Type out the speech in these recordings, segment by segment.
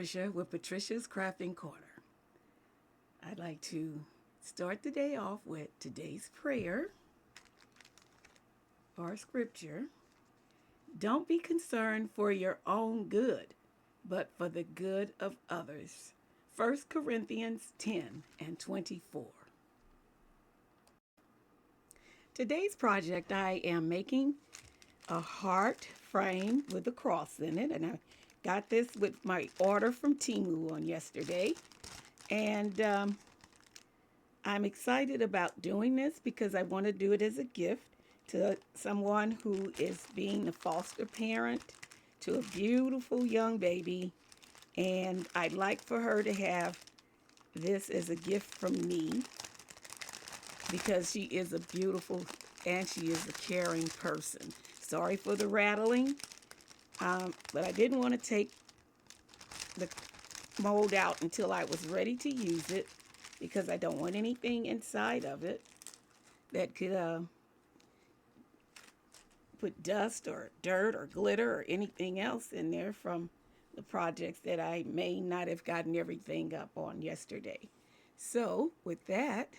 Patricia with Patricia's Crafting Corner. I'd like to start the day off with today's prayer or scripture. Don't be concerned for your own good, but for the good of others. 1 Corinthians 10 and 24. Today's project, I am making a heart frame with a cross in it, and I got this with my order from Temu on yesterday. And I'm excited about doing this because I want to do it as a gift to someone who is being a foster parent to a beautiful young baby. And I'd like for her to have this as a gift from me because she is a beautiful and she is a caring person. Sorry for the rattling, but I didn't want to take the mold out until I was ready to use it because I don't want anything inside of it that could put dust or dirt or glitter or anything else in there from the projects that I may not have gotten everything up on yesterday. So with that,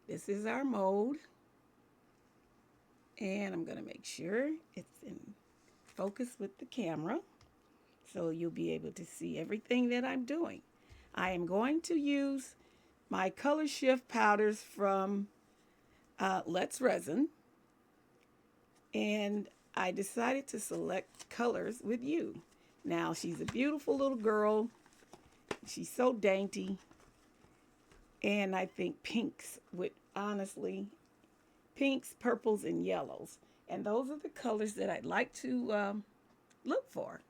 this is our mold. And I'm going to make sure it's in focus with the camera so you'll be able to see everything that I'm doing. I am going to use my color shift powders from Let's Resin. And I decided to select colors with you. Now, she's a beautiful little girl. She's so dainty. And I think pinks would honestly, pinks, purples, and yellows. And those are the colors that I'd like to look for.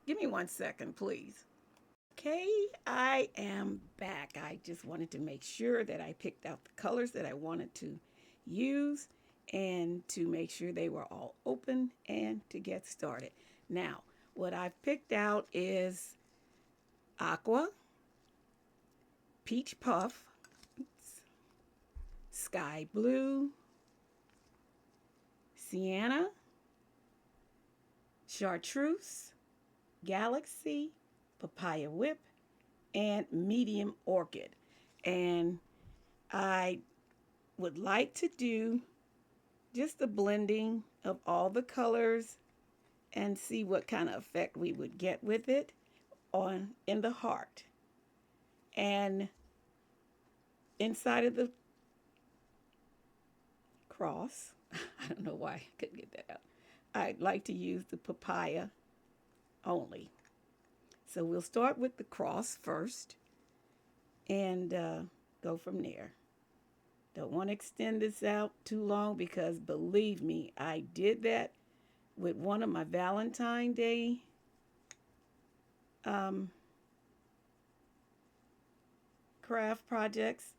Give me 1 second, please. Okay, I am back. I just wanted to make sure that I picked out the colors that I wanted to use and to make sure they were all open and to get started. Now, what I've picked out is aqua, peach puff, sky blue, sienna, chartreuse, galaxy, papaya whip, and medium orchid. And I would like to do just a blending of all the colors and see what kind of effect we would get with it on in the heart. And inside of the cross, I don't know why I couldn't get that out. I'd like to use the papaya only. So we'll start with the cross first and go from there. Don't want to extend this out too long because believe me, I did that with one of my Valentine Day craft projects,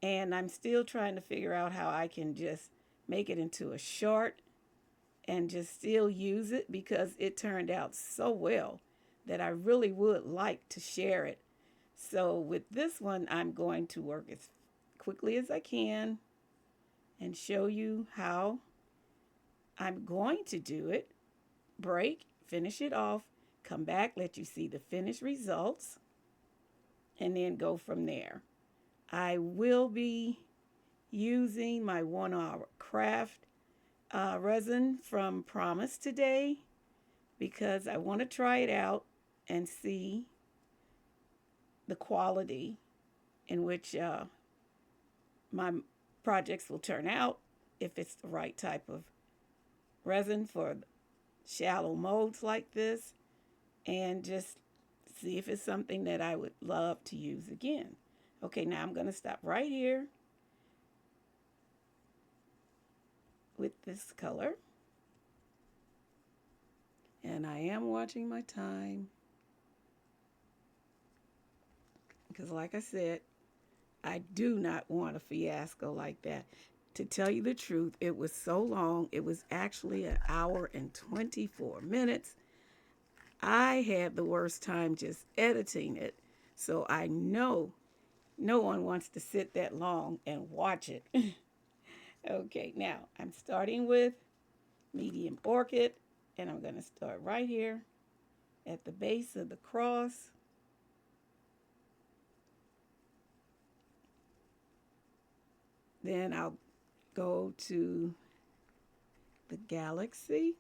and I'm still trying to figure out how I can just make it into a short and just still use it because it turned out so well that I really would like to share it. So with this one, I'm going to work as quickly as I can and show you how I'm going to do it. Break, finish it off, come back, let you see the finished results, and then go from there. I will be using my 1 hour craft resin from Promise today because I want to try it out and see the quality in which my projects will turn out, if it's the right type of resin for shallow molds like this, and just see if it's something that I would love to use again. Okay, now I'm going to stop right here with this color. And I am watching my time because, like I said, I do not want a fiasco like that. To tell you the truth, it was so long. It was actually 1 hour and 24 minutes. I had the worst time just editing it. So I know no one wants to sit that long and watch it. Okay, now I'm starting with medium orchid, and I'm going to start right here at the base of the cross. Then I'll go to the galaxy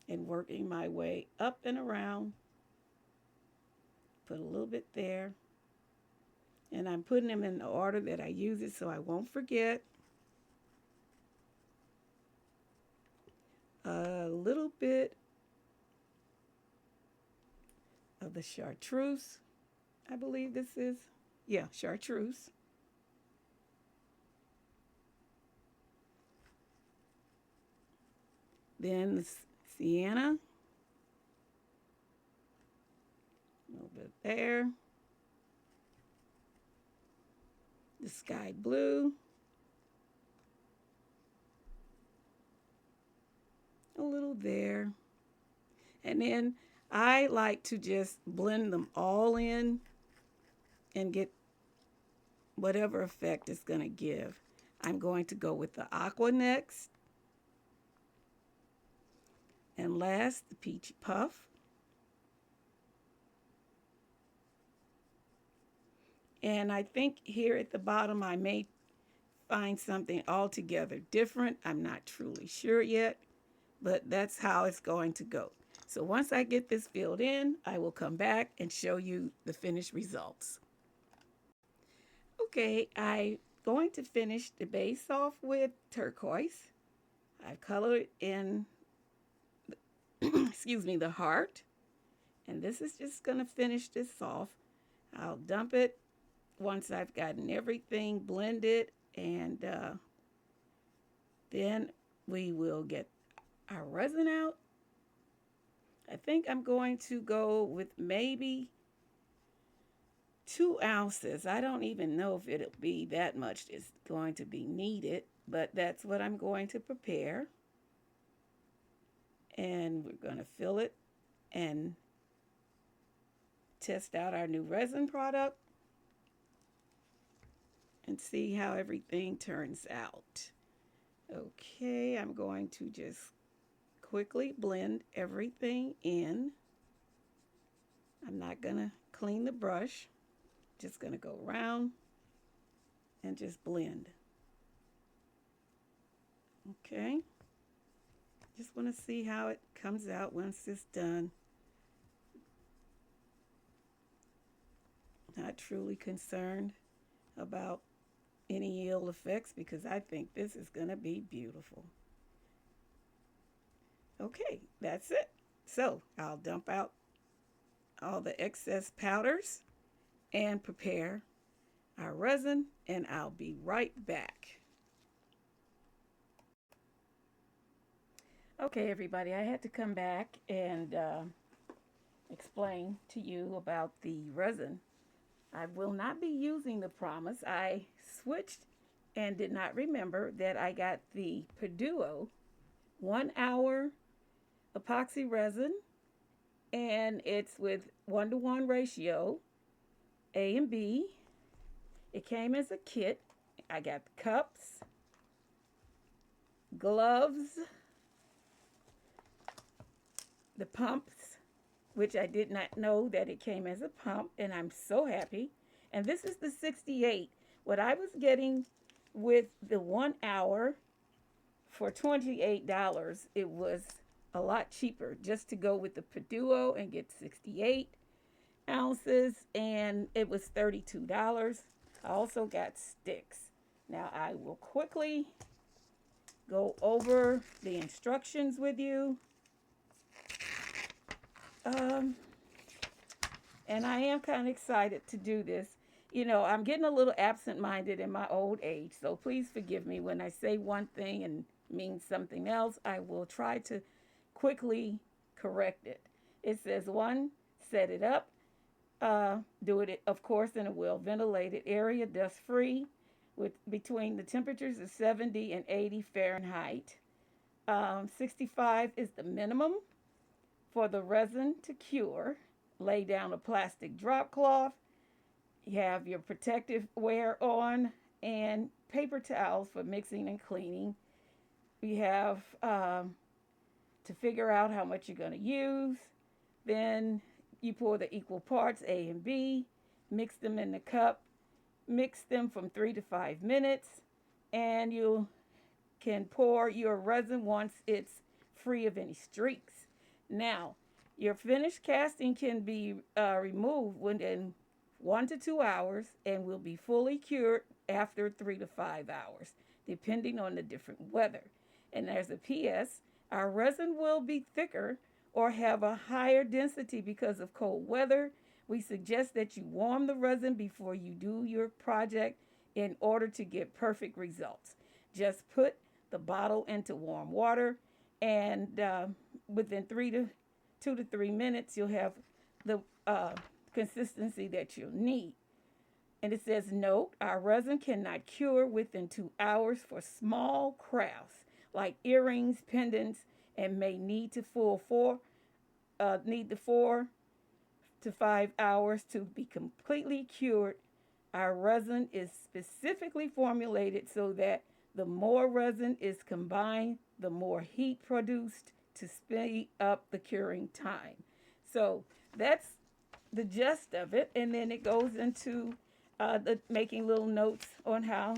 and working my way up and around. Put a little bit there. And I'm putting them in the order that I use it so I won't forget. A little bit of the chartreuse, I believe this is. Yeah, chartreuse. Then the sienna. A little bit there. The sky blue. A little there. And then I like to just blend them all in and get whatever effect it's going to give. I'm going to go with the aqua next. And last, the peachy puff. And I think here at the bottom I may find something altogether different. I'm not truly sure yet, but that's how it's going to go. So once I get this filled in, I will come back and show you the finished results. Okay, I'm going to finish the base off with turquoise. I've colored in, excuse me, the heart. And this is just going to finish this off. I'll dump it once I've gotten everything blended, and then we will get our resin out. I think I'm going to go with maybe 2 ounces. I don't even know if it'll be that much is going to be needed, but that's what I'm going to prepare. And we're going to fill it and test out our new resin product and see how everything turns out. Okay, I'm going to just quickly blend everything in. I'm not going to clean the brush. Just going to go around and just blend. Okay. Just want to see how it comes out once it's done. Not truly concerned about any ill effects because I think this is going to be beautiful. Okay, that's it. So I'll dump out all the excess powders and prepare our resin, and I'll be right back. Okay, everybody, I had to come back and explain to you about the resin. I will not be using the Promise. I switched and did not remember that I got the Peduo 1 hour epoxy resin, and it's with 1-to-1 ratio, A and B. It came as a kit. I got cups, gloves, the pumps, which I did not know that it came as a pump, and I'm so happy. And this is the 68. What I was getting with the 1 hour for $28, it was a lot cheaper just to go with the Peduo and get 68 ounces, and it was $32. I also got sticks. Now I will quickly go over the instructions with you. And I am kind of excited to do this. You know, I'm getting a little absent-minded in my old age, so please forgive me when I say one thing and mean something else. I will try to quickly correct it. It says 1, set it up. Do it, of course, in a well-ventilated area, dust-free, with between the temperatures of 70 and 80 Fahrenheit. 65 is the minimum for the resin to cure. Lay down a plastic drop cloth. You have your protective wear on and paper towels for mixing and cleaning. We have to figure out how much you're going to use. Then you pour the equal parts, A and B, mix them in the cup, mix them from 3 to 5 minutes, and you can pour your resin once it's free of any streaks. Now, your finished casting can be removed within 1 to 2 hours and will be fully cured after 3 to 5 hours, depending on the different weather. And there's a PS, our resin will be thicker or have a higher density because of cold weather. We suggest that you warm the resin before you do your project in order to get perfect results. Just put the bottle into warm water, and within 2 to 3 minutes, you'll have the consistency that you'll need. And it says, note, our resin cannot cure within 2 hours for small crafts like earrings, pendants, and may need to need the 4 to 5 hours to be completely cured. Our resin is specifically formulated so that the more resin is combined, the more heat produced to speed up the curing time. So that's the gist of it. And then it goes into making little notes on how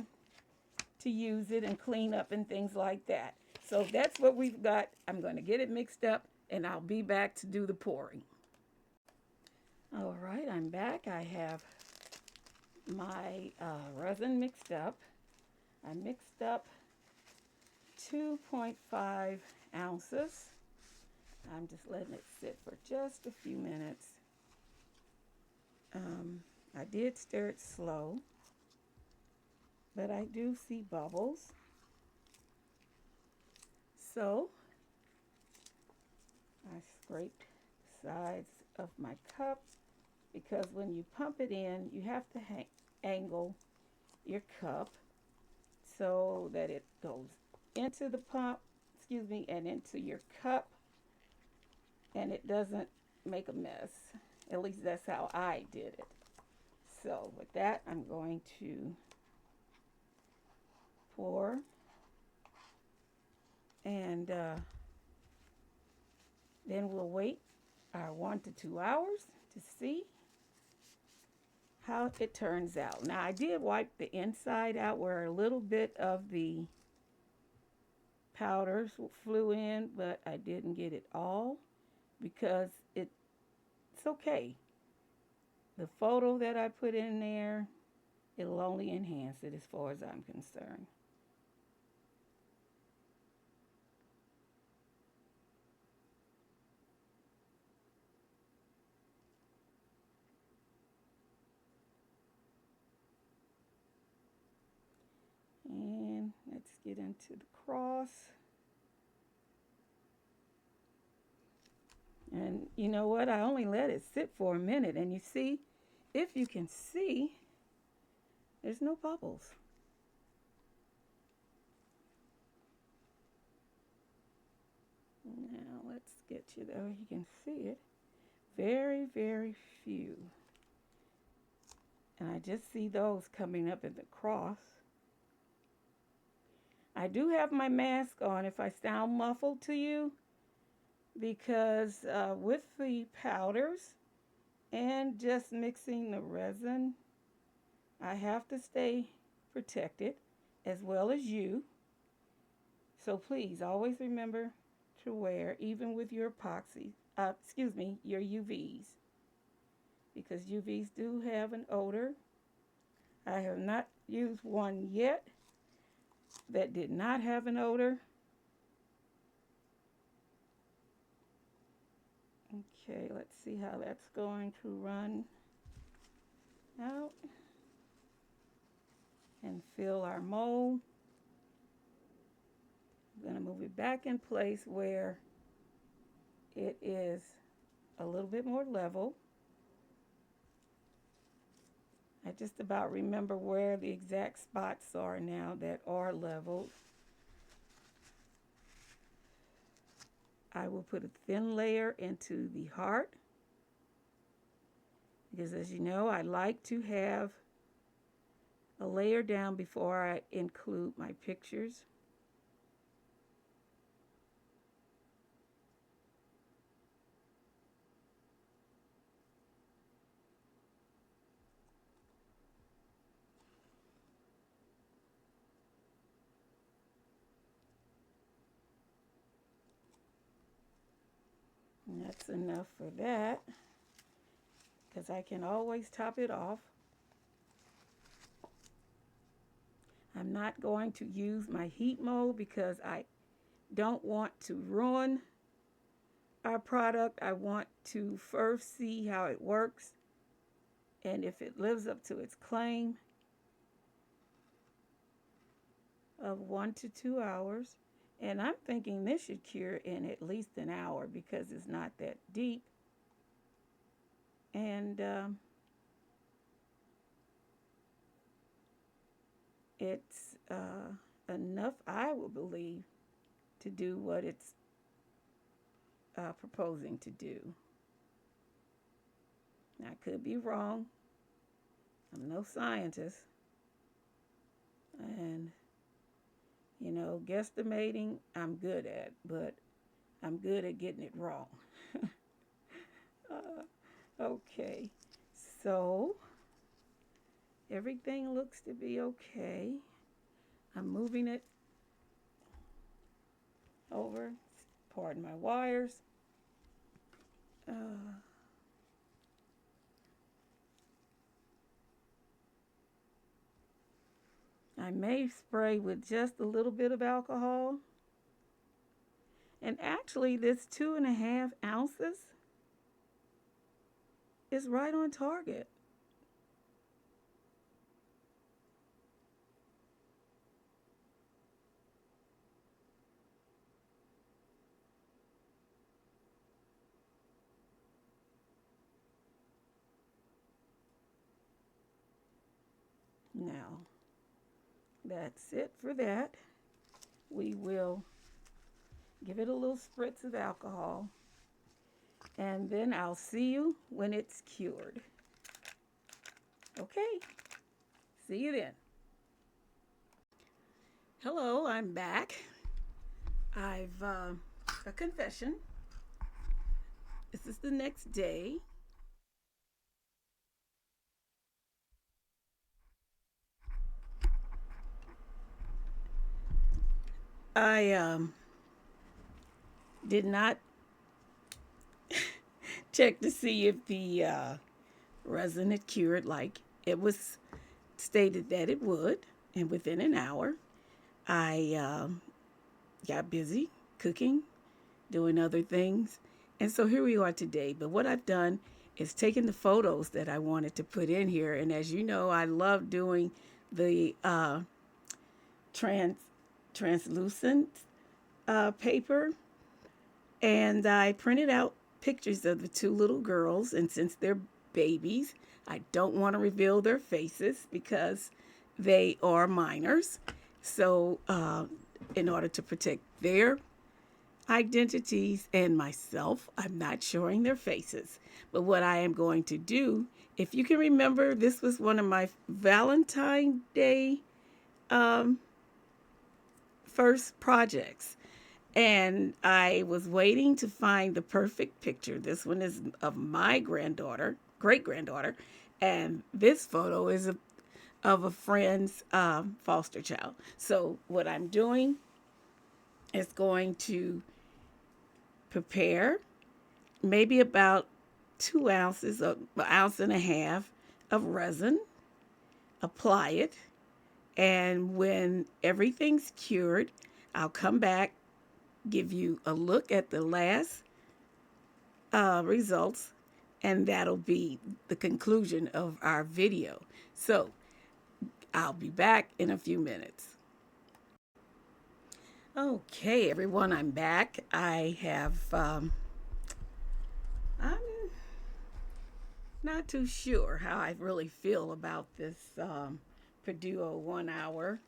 to use it and clean up and things like that. So that's what we've got. I'm going to get it mixed up, and I'll be back to do the pouring. All right, I'm back. I have my resin mixed up. I mixed up 2.5 ounces. I'm just letting it sit for just a few minutes. I did stir it slow, but I do see bubbles. So I scraped the sides of my cup, because when you pump it in, you have to angle your cup so that it goes into the pump, and into your cup, and it doesn't make a mess. At least that's how I did it. So with that, I'm going to pour, and then we'll wait our 1 to 2 hours to see how it turns out. Now, I did wipe the inside out where a little bit of the powders flew in, but I didn't get it all because it's okay. The photo that I put in there, it'll only enhance it as far as I'm concerned. And let's get into the cross. And you know what? I only let it sit for a minute. And you see, if you can see, there's no bubbles. Now let's get you there. You can see it. Very, very few. And I just see those coming up at the cross. I do have my mask on if I sound muffled to you, because with the powders and just mixing the resin, I have to stay protected as well as you. So please always remember to wear, even with your epoxy, your UVs, because UVs do have an odor. I have not used one yet that did not have an odor. Okay, let's see how that's going to run out and fill our mold. I'm going to move it back in place where it is a little bit more level. I just about remember where the exact spots are now that are leveled. I will put a thin layer into the heart, because as you know, I like to have a layer down before I include my pictures. That's enough for that because I can always top it off. I'm not going to use my heat mode because I don't want to ruin our product. I want to first see how it works and if it lives up to its claim of 1 to 2 hours. And I'm thinking this should cure in at least an hour because it's not that deep. And it's enough, I will believe, to do what it's proposing to do. Now, I could be wrong. I'm no scientist. And, you know, guesstimating, I'm good at, but I'm good at getting it wrong. Okay, so everything looks to be okay. I'm moving it over. Pardon my wires. I may spray with just a little bit of alcohol. And actually, this 2.5 ounces is right on target. Now, that's it for that. We will give it a little spritz of alcohol, and then I'll see you when it's cured. Okay, see you then. Hello, I'm back. I've a confession. This is the next day. I did not check to see if the resin had cured like it was stated that it would. And within an hour, I got busy cooking, doing other things. And so here we are today. But what I've done is taken the photos that I wanted to put in here. And as you know, I love doing the translucent paper. And I printed out pictures of the two little girls. And since they're babies, I don't want to reveal their faces because they are minors. So in order to protect their identities and myself, I'm not showing their faces. But what I am going to do, if you can remember, this was one of my Valentine's Day first projects. And I was waiting to find the perfect picture. This one is of my granddaughter, great granddaughter, and this photo is of a friend's foster child. So what I'm doing is going to prepare maybe about 2 ounces, an ounce and a half of resin, apply it, and when everything's cured, I'll come back, give you a look at the last results, and that'll be the conclusion of our video. So I'll be back in a few minutes. Okay, everyone, I'm back. I have, I'm not too sure how I really feel about this Perduo 1 hour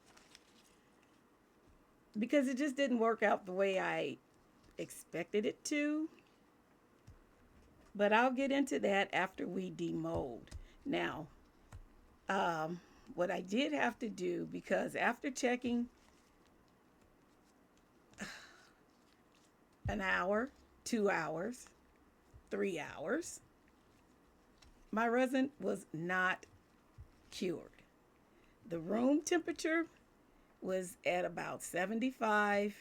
because it just didn't work out the way I expected it to. But I'll get into that after we demold. Now, what I did have to do, because after checking an hour, 2 hours, 3 hours, my resin was not cured. The room temperature was at about 75,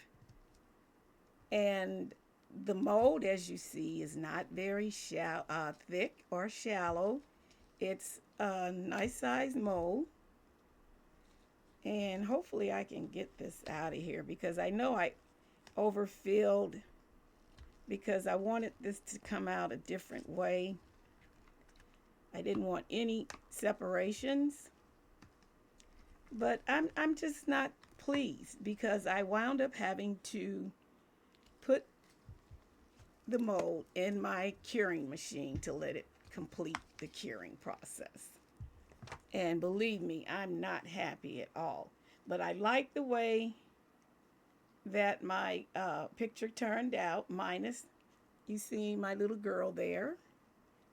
and The mold, as you see, is not very thick or shallow. It's a nice size mold. And hopefully I can get this out of here because I know I overfilled because I wanted this to come out a different way. I didn't want any separations, but I'm just not pleased because I wound up having to put the mold in my curing machine to let it complete the curing process. And believe me, I'm not happy at all. But I like the way that my picture turned out, minus, you see my little girl there.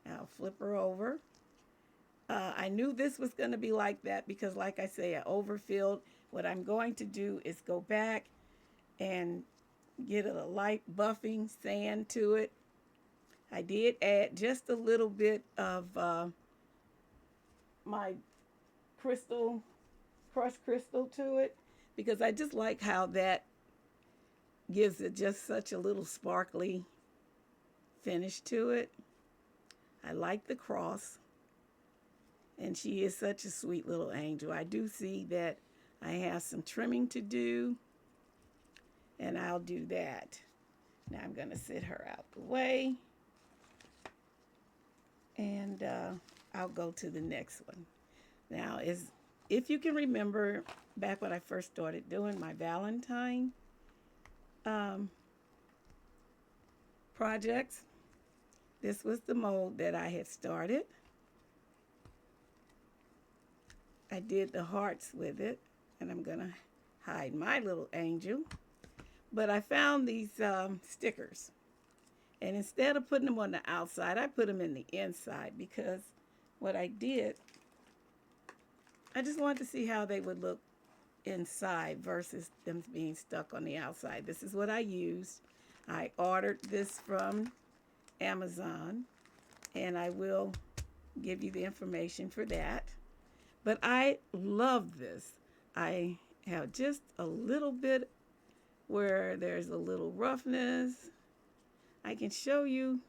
I'll flip her over. I knew this was going to be like that because, like I say, I overfilled. What I'm going to do is go back and get a light buffing sand to it. I did add just a little bit of my crushed crystal to it because I just like how that gives it just such a little sparkly finish to it. I like the cross, and she is such a sweet little angel. I do see that I have some trimming to do, and I'll do that. Now I'm going to sit her out the way, and I'll go to the next one. Now, if you can remember back when I first started doing my Valentine projects, this was the mold that I had started. I did the hearts with it, and I'm going to hide my little angel. But I found these stickers, and instead of putting them on the outside, I put them in the inside because what I did, I just wanted to see how they would look inside versus them being stuck on the outside. This is what I used. I ordered this from Amazon, and I will give you the information for that. But I love this. I have just a little bit where there's a little roughness. I can show you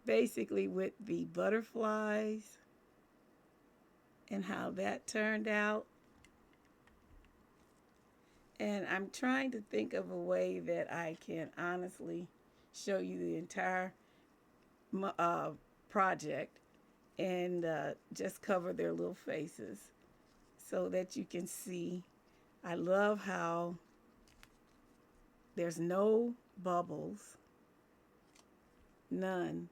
basically with the butterflies and how that turned out. And I'm trying to think of a way that I can honestly show you the entire project and just cover their little faces so that you can see. I love how there's no bubbles, none.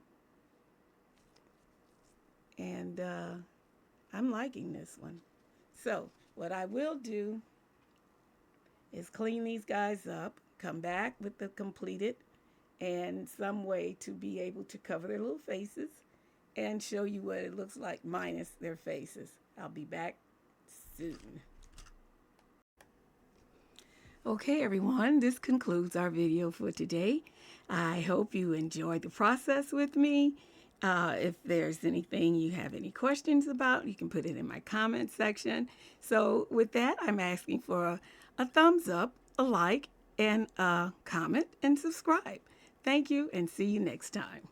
And I'm liking this one. So what I will do is clean these guys up, come back with the completed and some way to be able to cover their little faces and show you what it looks like minus their faces. I'll be back soon. Okay, everyone, this concludes our video for today. I hope you enjoyed the process with me. If there's anything you have any questions about, you can put it in my comment section. So with that, I'm asking for a thumbs up, a like, and a comment, and subscribe. Thank you, and see you next time.